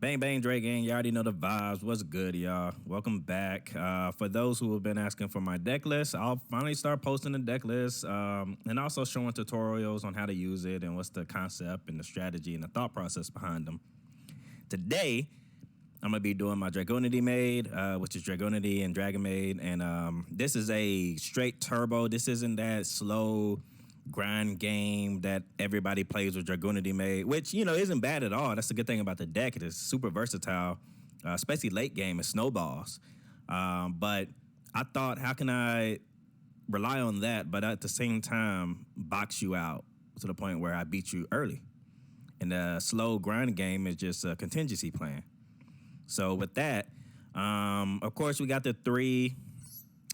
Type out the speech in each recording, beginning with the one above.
Bang bang Dre gang, you already know the vibes. What's good, y'all? Welcome back. For those who have been asking for my deck list, I'll finally start posting the deck list and also showing tutorials on how to use it and what's the concept and the strategy and the thought process behind them. Today, I'm gonna be doing my Dragunity maid, which is Dragunity and DRAGONMAID, and this is a straight turbo. This isn't that slow grind game that everybody plays with Dragunity maid, which isn't bad at all. That's the good thing about the deck. It is super versatile, especially late game. It snowballs. But I thought, how can I rely on that, but at the same time box you out to the point where I beat you early? And the slow grind game is just a contingency plan. So with that, of course, we got the 3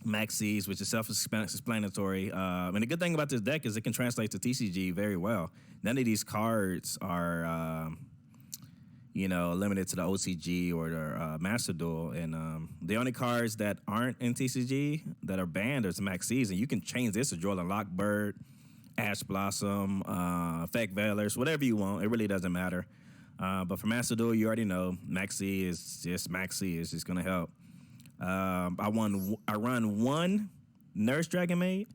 maxis, which is self-explanatory. And the good thing about this deck is it can translate to TCG very well. None of these cards are, limited to the OCG or the Master Duel. And the only cards that aren't in TCG that are banned is maxis. And you can change this to Jordan Lockbird, Ash Blossom, Fake Veilers, whatever you want. It really doesn't matter. But for Master Duel, you already know Maxi is just Maxi. It's just gonna help. I run one Nurse DRAGONMAID,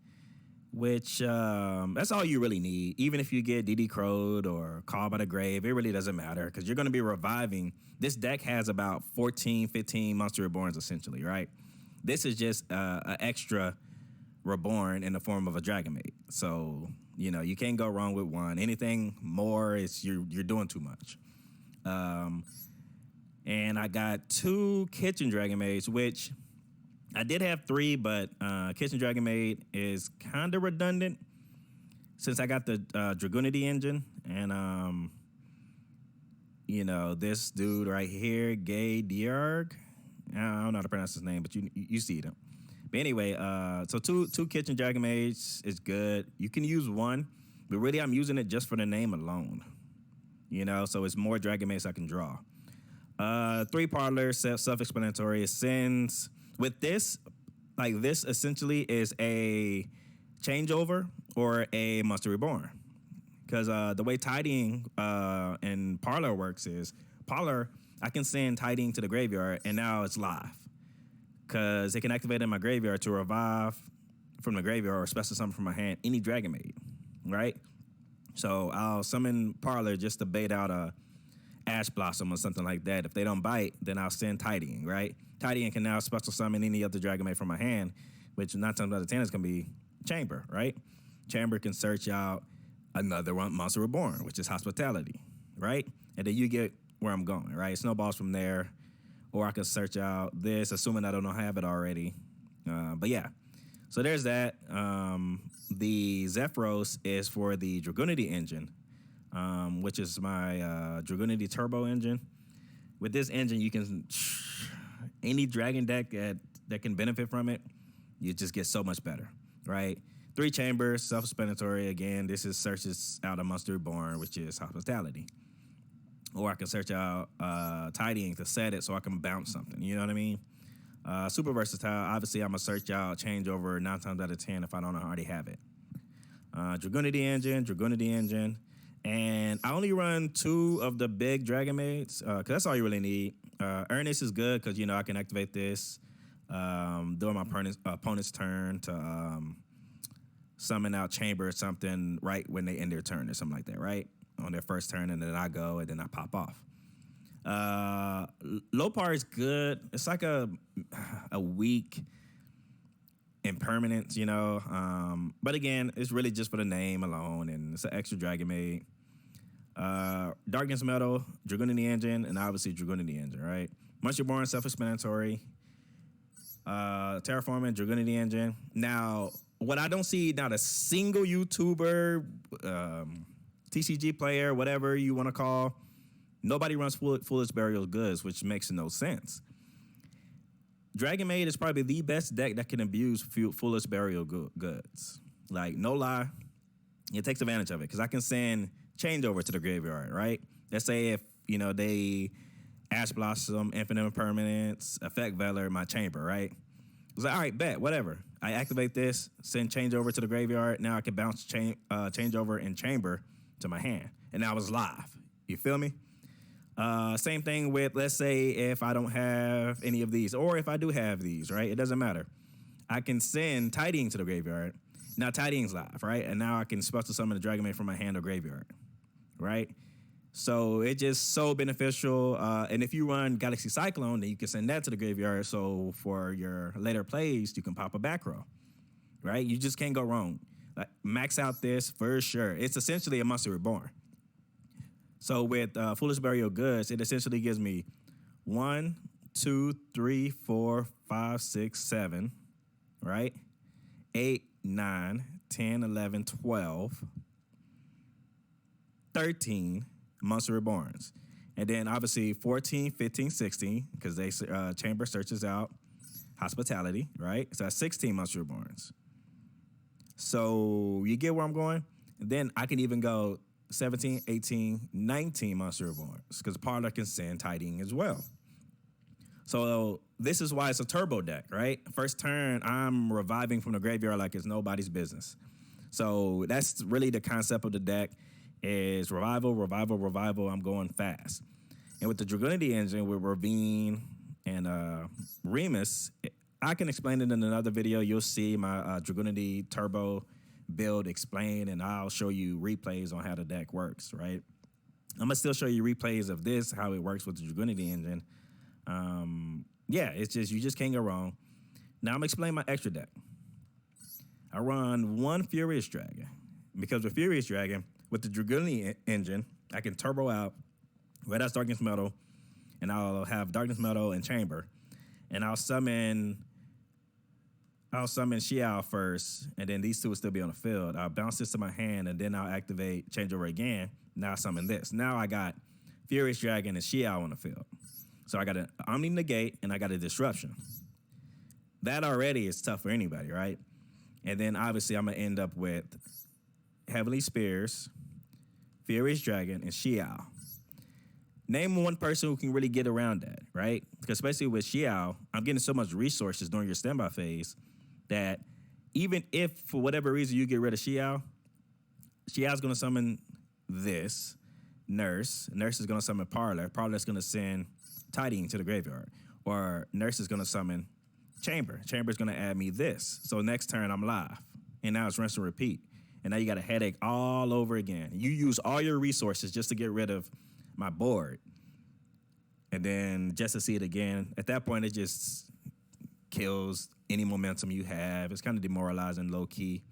which that's all you really need. Even if you get DD Crowed or Call by the Grave, it really doesn't matter because you're gonna be reviving. This deck has about 14, 15 Monster Reborns essentially, right? This is just an extra Reborn in the form of a DRAGONMAID. So you can't go wrong with one. Anything more is you're doing too much. And I got 2 Kitchen DRAGONMAIDs, which I did have 3, but Kitchen DRAGONMAID is kind of redundant since I got the Dragunity engine. And, this dude right here, Gay Diarg, I don't know how to pronounce his name, but you see them. But anyway, so two Kitchen DRAGONMAIDs is good. You can use one, but really I'm using it just for the name alone. So it's more DRAGONMAIDs I can draw. 3 parlors, self-explanatory. It sends with this, like this essentially is a changeover or a Monster Reborn. Because the way tidying in parlor works is parlor, I can send tidying to the graveyard and now it's live. Because it can activate in my graveyard to revive from the graveyard or special summon from my hand any DRAGONMAID, right? So I'll summon Parlor just to bait out a Ash Blossom or something like that. If they don't bite, then I'll send Tidying, right? Tidying can now special summon any other DRAGONMAID from my hand, which 9 times out of 10 is going to be Chamber, right? Chamber can search out another one, Monster Reborn, which is Hospitality, right? And then you get where I'm going, right? Snowballs from there. Or I can search out this, assuming I don't have it already. But yeah, so there's that. The Zephyros is for the Dragunity engine, which is my Dragunity Turbo engine. With this engine, you can any dragon deck that can benefit from it, you just get so much better, right? 3 chambers, self-explanatory. Again, this is searches out a Monster Reborn, which is Hospitality. Or I can search out Tidying to set it so I can bounce something. You know what I mean? Super versatile. Obviously, I'm going to search out Changeover 9 times out of 10 if I don't already have it. Dragunity engine. And I only run 2 of the big DRAGONMAIDs because that's all you really need. Earnest is good because, I can activate this during my opponent's turn to summon out Chamber or something right when they end their turn or something like that, right? On their first turn, and then I go, and then I pop off. Lopar is good. It's like a weak impermanence, But again, it's really just for the name alone, and it's an extra DRAGONMAID. Darkness Metal, Dragunity engine, and obviously Dragunity engine, right? Monster Reborn, self-explanatory. Terraforming, Dragunity engine. Now, what I don't see, not a single YouTuber, TCG player, whatever you want to call, nobody runs Foolish Burial Goods, which makes no sense. DRAGONMAID is probably the best deck that can abuse Foolish Burial Goods. Like, no lie, it takes advantage of it because I can send Changeover to the graveyard, right? Let's say if, they Ash Blossom, Infinite Impermanence, Effect Veiler, my Chamber, right? It's like, all right, bet, whatever. I activate this, send Changeover to the graveyard. Now I can bounce Changeover in Chamber to my hand. And now it's live. You feel me? Same thing with, let's say, if I don't have any of these, or if I do have these, right? It doesn't matter. I can send Tidying to the graveyard. Now Tidying's live, right? And now I can special summon the Dragonmaid from my hand or graveyard, right? So it's just so beneficial. And if you run Galaxy Cyclone, then you can send that to the graveyard. So for your later plays, you can pop a back row, right? You just can't go wrong. Like, max out this for sure. It's essentially a Monster Reborn. So with Foolish Burial Goods, it essentially gives me 1, 2, 3, 4, 5, 6, 7, right? 8, 9, 10, 11, 12, 13 Monster Reborns. And then obviously 14, 15, 16, because they Chamber searches out Hospitality, right? So that's 16 Monster Reborns. So you get where I'm going? And then I can even go 17, 18, 19 Monster Reborns, because Parlor can send Tidying as well. So this is why it's a turbo deck, right? First turn, I'm reviving from the graveyard like it's nobody's business. So that's really the concept of the deck, is revival, revival, revival. I'm going fast. And with the Dragunity engine, with Ravine and Remus, I can explain it in another video. You'll see my Dragunity turbo build explained, and I'll show you replays on how the deck works, right? I'm gonna still show you replays of this, how it works with the Dragunity engine. Yeah, it's just, you just can't go wrong. Now I'm gonna explain my extra deck. I run 1 Furious Dragon, because with Furious Dragon, with the Dragunity engine, I can turbo out Red Ice Darkness Metal, and I'll have Darkness Metal and Chamber, and I'll summon Xiao first, and then these two will still be on the field. I'll bounce this to my hand, and then I'll activate Changeover again. Now I summon this. Now I got Furious Dragon and Xiao on the field. So I got an Omni Negate, and I got a Disruption. That already is tough for anybody, right? And then obviously I'm going to end up with Heavenly Spears, Furious Dragon, and Xiao. Name one person who can really get around that, right? Because especially with Xiao, I'm getting so much resources during your standby phase that even if for whatever reason you get rid of Xiao's going to summon this, Nurse is going to summon Parlor's going to send Tidying to the graveyard, or Nurse is going to summon Chamber's going to add me this. So next turn I'm live, and now it's rinse and repeat, and now you got a headache all over again. You use all your resources just to get rid of my board, and then just to see it again. At that point, it just kills any momentum you have. It's kind of demoralizing, low key.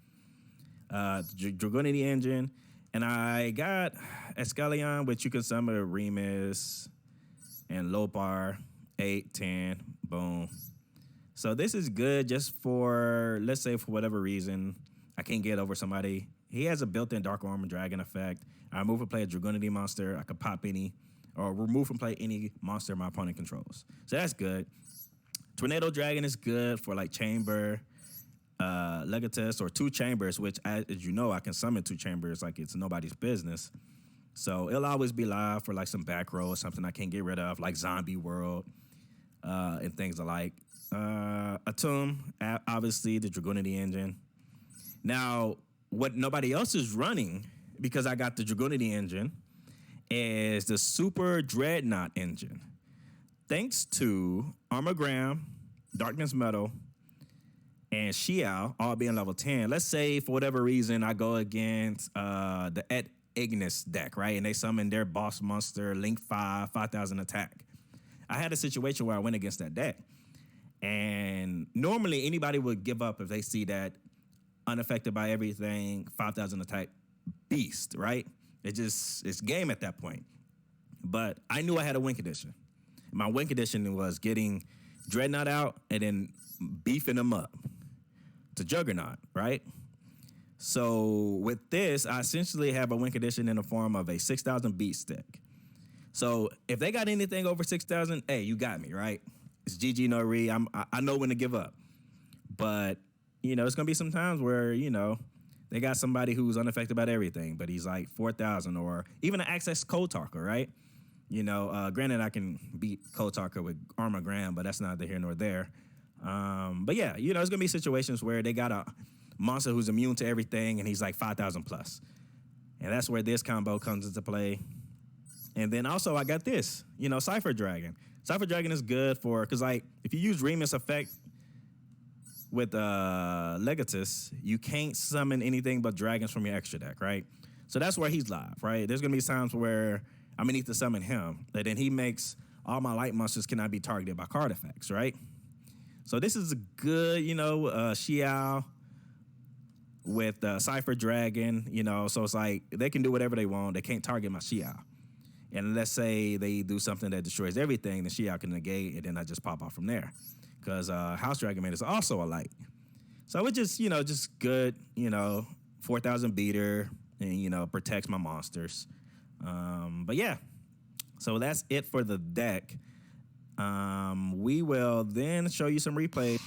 Dragunity engine, and I got Escalion, which you can summon Remus and Lopar, 8, 10, boom. So this is good just for, let's say for whatever reason, I can't get over somebody. He has a built-in Dark Armor Dragon effect. I remove and play a Dragunity monster. I could pop any, or remove and play any monster my opponent controls. So that's good. Tornado Dragon is good for like Chamber, Legatus, or 2 Chambers, which, as you know, I can summon 2 Chambers like it's nobody's business. So it'll always be live for like some back row or something I can't get rid of, like Zombie World and things alike. Atum, obviously the Dragunity engine. Now, what nobody else is running, because I got the Dragunity engine, is the Super Dreadnought engine. Thanks to Armogram, Darkness Metal, and Xiao all being level 10. Let's say for whatever reason I go against the Et Ignis deck, right? And they summon their boss monster, Link 5,000 attack. I had a situation where I went against that deck. And normally anybody would give up if they see that unaffected by everything, 5,000 attack beast, right? It's game at that point. But I knew I had a win condition. My win condition was getting Dreadnought out and then beefing them up to Juggernaut, right? So with this, I essentially have a win condition in the form of a 6,000 beast deck. So if they got anything over 6,000, hey, you got me, right? It's GG no re. I know when to give up. But, you know, it's going to be some times where, you know, they got somebody who's unaffected by everything, but he's like 4,000, or even an Access Cold Talker, right? You know, granted, I can beat Cold Talker with Armogram, but that's neither here nor there. But yeah, you know, it's going to be situations where they got a monster who's immune to everything, and he's like 5,000 plus. And that's where this combo comes into play. And then also I got this, Cypher Dragon. Cypher Dragon is good for, because like if you use Remus effect with Legatus, you can't summon anything but dragons from your extra deck, right? So that's where he's live, right? There's gonna be times where I'm gonna need to summon him, and then he makes all my light monsters cannot be targeted by card effects, right? So this is a good, Xiao with Cypher Dragon, so it's like they can do whatever they want. They can't target my Xiao. And let's say they do something that destroys everything, then Xiao can negate, and then I just pop off from there. Because House Dragonmaid is also a light. So it's just good, 4,000 beater, and, protects my monsters. But yeah, so that's it for the deck. We will then show you some replay.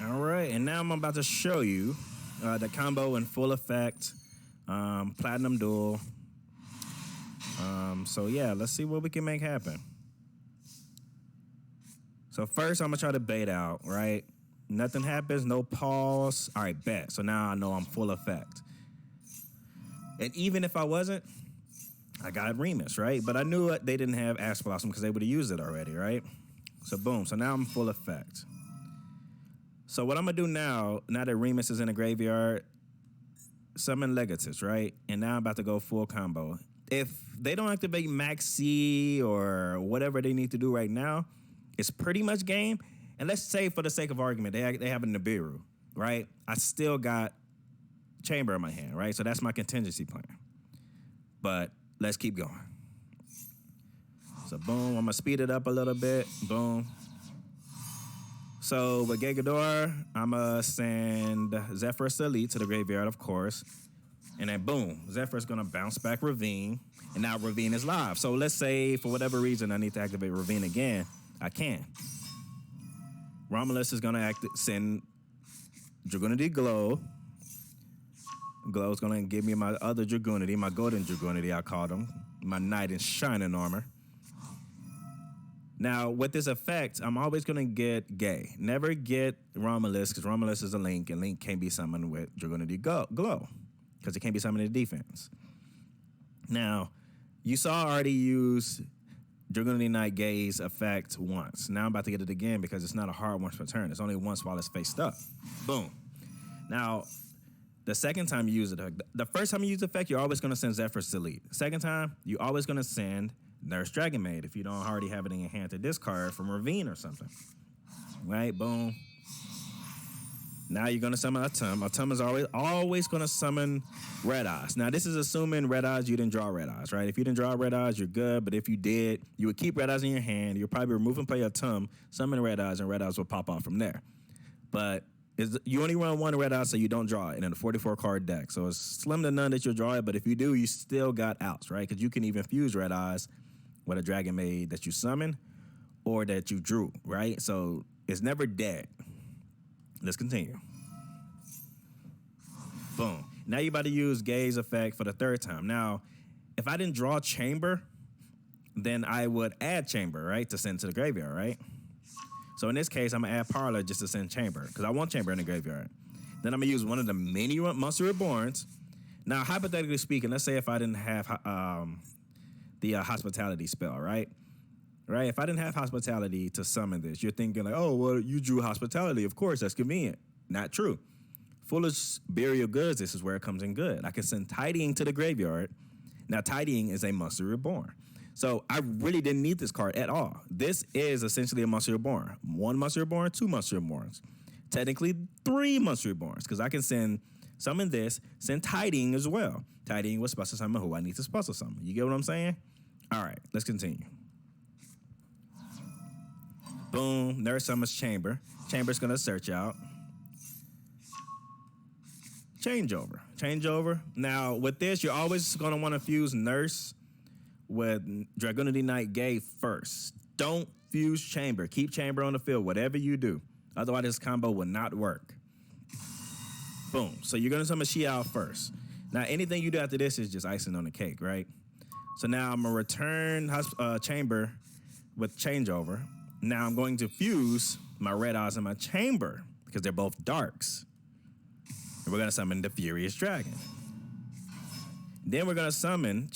All right, and now I'm about to show you the combo in full effect, Platinum Duel. So yeah, let's see what we can make happen. So first, I'm gonna try to bait out, right? Nothing happens, no pause. All right, bet. So now I know I'm full effect. And even if I wasn't, I got Remus, right? But I knew they didn't have Ash Blossom because they would have used it already, right? So boom. So now I'm full effect. So what I'm gonna do now that Remus is in the graveyard, summon Legatus, right? And now I'm about to go full combo. If they don't activate Maxi or whatever they need to do right now, it's pretty much game. And let's say, for the sake of argument, they have a Nibiru, right? I still got Chamber in my hand, right? So that's my contingency plan. But let's keep going. So boom, I'm gonna speed it up a little bit. Boom. So with Gigador, I'm gonna send Zephyrus Elite to the graveyard, of course. And then boom, Zephyrus gonna bounce back Ravine. And now Ravine is live. So let's say, for whatever reason, I need to activate Ravine again. I can. Romulus is gonna send Dragunity Glow. Glow's gonna give me my other Dragunity, my golden Dragunity, I called him. My knight in shining armor. Now, with this effect, I'm always gonna get Gay. Never get Romulus, because Romulus is a Link, and Link can't be summoned with Dragunity Glow, because it can't be summoned in defense. Now, you saw I already use Dragunity Knight Gay's effect once. Now I'm about to get it again because it's not a hard once per turn. It's only once while it's faced up. Boom. Now, the second time you use it, the first time you use the effect, you're always going to send Zephyrus Elite. Second time, you're always going to send Nurse Dragonmaid if you don't already have it in your hand to discard from Ravine or something. Right? Boom. Now you're going to summon Atum. Atum is always going to summon Red Eyes. Now, this is assuming Red Eyes, you didn't draw Red Eyes, right? If you didn't draw Red Eyes, you're good. But if you did, you would keep Red Eyes in your hand. You'll probably remove and play Atum, summon Red Eyes, and Red Eyes will pop off from there. But you only run one Red Eye, so you don't draw it in a 44-card deck. So it's slim to none that you'll draw it. But if you do, you still got outs, right? Because you can even fuse Red Eyes with a Dragonmaid that you summon or that you drew, right? So it's never dead. Let's continue. Boom. Now you're about to use Gay's effect for the third time. Now, if I didn't draw Chamber, then I would add Chamber, right, to send to the graveyard, right? So in this case, I'm going to add Parlor just to send Chamber, because I want Chamber in the graveyard. Then I'm going to use one of the mini Monster Reborns. Now, hypothetically speaking, let's say if I didn't have the Hospitality spell, right? Right? If I didn't have Hospitality to summon this, you're thinking like, oh, well, you drew Hospitality. Of course, that's convenient. Not true. Foolish Burial Goods, this is where it comes in good. I can send Tidying to the graveyard. Now, Tidying is a Monster Reborn. So I really didn't need this card at all. This is essentially a Monster Reborn. One Monster Reborn, two Monster Reborns. Technically, three Monster Reborns, because I can summon this, send Tidying as well. Tidying will special summon who I need to special summon. You get what I'm saying? All right, let's continue. Boom, Nurse summons Chamber. Chamber's going to search out. Changeover. Now, with this, you're always going to want to fuse Nurse with Dragunity Knight Gay first. Don't fuse Chamber. Keep Chamber on the field, whatever you do. Otherwise, this combo will not work. Boom. So you're going to summon Xiao first. Now, anything you do after this is just icing on the cake, right? So now I'm going to return Chamber with Changeover. Now I'm going to fuse my Red Eyes and my Chamber because they're both darks. And we're going to summon the Furious Dragon. Then we're gonna summon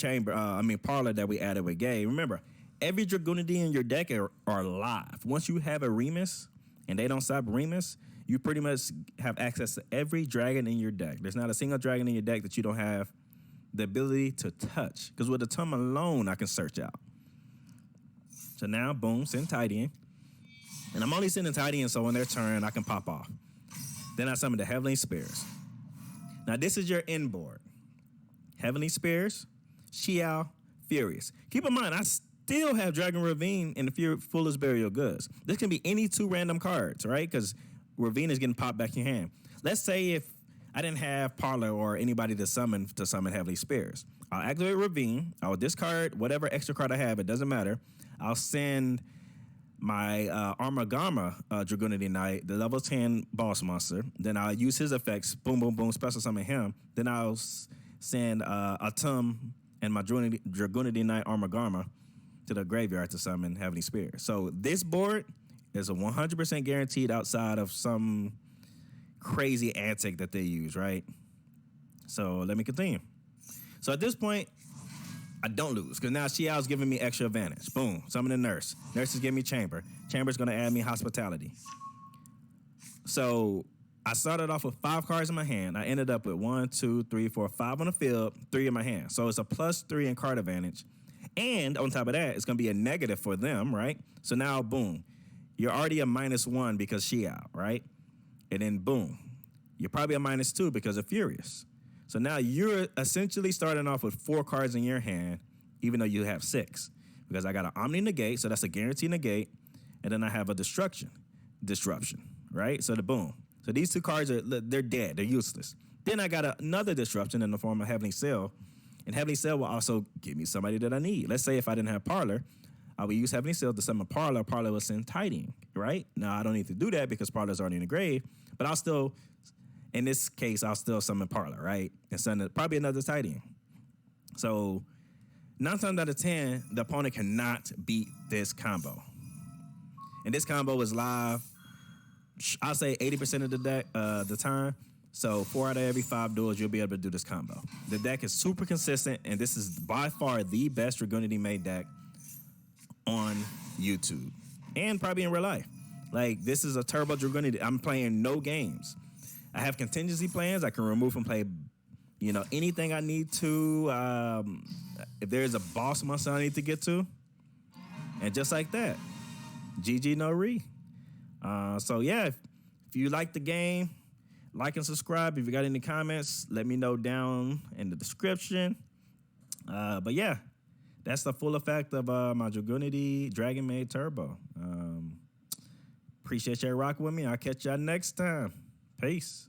Parlor that we added with Gay. Remember, every Dragunity in your deck are live. Once you have a Remus and they don't stop Remus, you pretty much have access to every dragon in your deck. There's not a single dragon in your deck that you don't have the ability to touch. Because with the Tum alone, I can search out. So now, boom, send Tidying. And I'm only sending Tidying so on their turn, I can pop off. Then I summon the Heavenly Spears. Now, this is your end board. Heavenly Spears, Xiao, Furious. Keep in mind, I still have Dragon Ravine and the Foolish Burial Goods. This can be any two random cards, right? Because Ravine is getting popped back in your hand. Let's say if I didn't have Parlor or anybody to summon Heavenly Spears. I'll activate Ravine. I'll discard whatever extra card I have. It doesn't matter. I'll send my Armagama Dragunity Knight, the level 10 boss monster. Then I'll use his effects. Boom, boom, boom. Special summon him. Then I'll send Atum and my Dragunity Knight Armagama to the graveyard to summon Heavenly Spears. So this board is a 100% guaranteed outside of some crazy antic that they use, right? So let me continue. So at this point, I don't lose because now Xiao's giving me extra advantage. Boom, summon the Nurse. Nurse is giving me Chamber. Chamber's going to add me Hospitality. So I started off with 5 cards in my hand. I ended up with 1, 2, 3, 4, 5 on the field, 3 in my hand. So it's a +3 in card advantage. And on top of that, it's going to be a negative for them, right? So now, boom, you're already a -1 because Xiao, right? And then, boom, you're probably a -2 because of Furious. So now you're essentially starting off with 4 cards in your hand, even though you have 6. Because I got an Omni Negate, so that's a guaranteed negate. And then I have a Disruption, right? So the boom. So these 2 cards, they're dead. They're useless. Then I got another Disruption in the form of Heavenly Sail. And Heavenly Sail will also give me somebody that I need. Let's say if I didn't have Parlor, I would use Heavenly Sail to summon Parlor. Parlor will send Tidying, right? Now, I don't need to do that because Parlor's already in the grave. But I'll still, in this case, I'll still summon Parlor, right? And send probably another Tidying. So 9 times out of 10, the opponent cannot beat this combo. And this combo is live, I'll say 80% of the time. So 4 out of every 5 duels, you'll be able to do this combo. The deck is super consistent, and this is by far the best Dragunity made deck on YouTube and probably in real life. Like, this is a turbo Dragunity. I'm playing no games. I have contingency plans. I can remove and play, anything I need to. If there's a boss monster I need to get to, and just like that, GG no re. So yeah, if you like the game, like and subscribe. If you got any comments, let me know down in the description. But yeah, that's the full effect of my Dragunity DRAGONMAID Turbo. Appreciate y'all rocking with me. I'll catch y'all next time. Peace.